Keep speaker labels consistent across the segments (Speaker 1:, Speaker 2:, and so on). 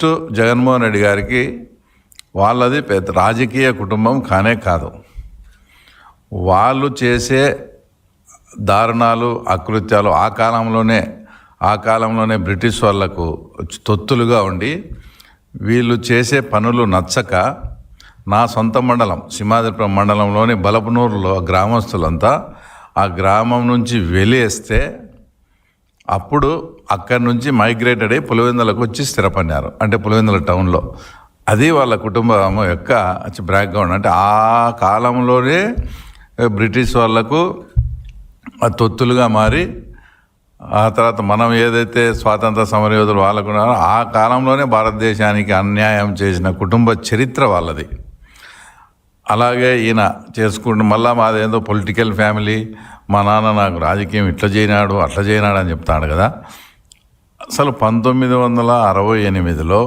Speaker 1: First Jaganmohan Reddy గారికి వాళ్ళది పెద్ద రాజకీయ కుటుంబం కానే కాదు. వాళ్ళు చేసే దారుణాలు అకృత్యాలు ఆ కాలంలోనే బ్రిటిష్ వాళ్లకు తొత్తులుగా ఉండి వీళ్ళు చేసే పనులు నచ్చక నా సొంత మండలం సింహాద్రిపురం మండలంలోని బలపనూరులో గ్రామస్తులంతా ఆ గ్రామం నుంచి వెలివేస్తే అప్పుడు అక్కడి నుంచి మైగ్రేటెడ్ అయ్యి పులివెందులకు వచ్చి స్థిరపడినారు. అంటే పులివెందుల టౌన్లో. అది వాళ్ళ కుటుంబం యొక్క బ్యాక్గ్రౌండ్. అంటే ఆ కాలంలోనే బ్రిటిష్ వాళ్లకు తొత్తులుగా మారి ఆ తర్వాత మనం ఏదైతే స్వాతంత్ర సమరయోధులు వాళ్ళకున్నారో ఆ కాలంలోనే భారతదేశానికి అన్యాయం చేసిన కుటుంబ చరిత్ర వాళ్ళది. అలాగే ఈయన చేసుకుంటూ మళ్ళీ మాదేందో పొలిటికల్ ఫ్యామిలీ, మా నాన్న నాకు రాజకీయం ఇట్లా చేయనాడు అట్లా చేయనాడు అని చెప్తాడు కదా. అసలు 1968లో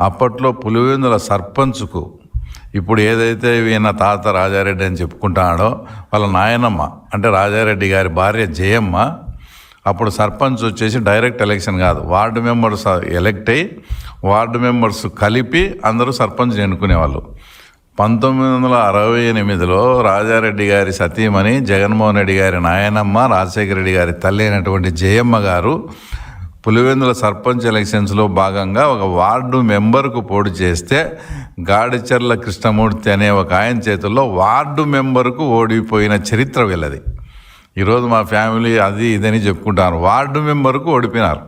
Speaker 1: అప్పట్లో పులివెందుల సర్పంచ్కు ఇప్పుడు ఏదైతే ఈయన తాత రాజారెడ్డి అని చెప్పుకుంటాడో వాళ్ళ నాయనమ్మ అంటే రాజారెడ్డి గారి భార్య జయమ్మ అప్పుడు సర్పంచ్ వచ్చేసి డైరెక్ట్ ఎలక్షన్ కాదు, వార్డు మెంబర్స్ ఎలక్ట్ అయ్యి వార్డు మెంబర్స్ కలిపి అందరూ సర్పంచ్ ఎన్నుకునేవాళ్ళు. 1968లో రాజారెడ్డి గారి సతీమణి జగన్మోహన్ రెడ్డి గారి నాయనమ్మ రాజశేఖర రెడ్డి గారి తల్లి అయినటువంటి జయమ్మ గారు పులివెందుల సర్పంచ్ ఎలక్షన్స్లో భాగంగా ఒక వార్డు మెంబర్కు పోటీ చేస్తే గాడిచర్ల కృష్ణమూర్తి అనే ఒక ఆయన చేతుల్లో వార్డు మెంబర్కు ఓడిపోయిన చరిత్ర వీళ్ళది. ఈరోజు మా ఫ్యామిలీ అది ఇదని చెప్పుకుంటారు, వార్డు మెంబర్కు ఓడిపోయినారు.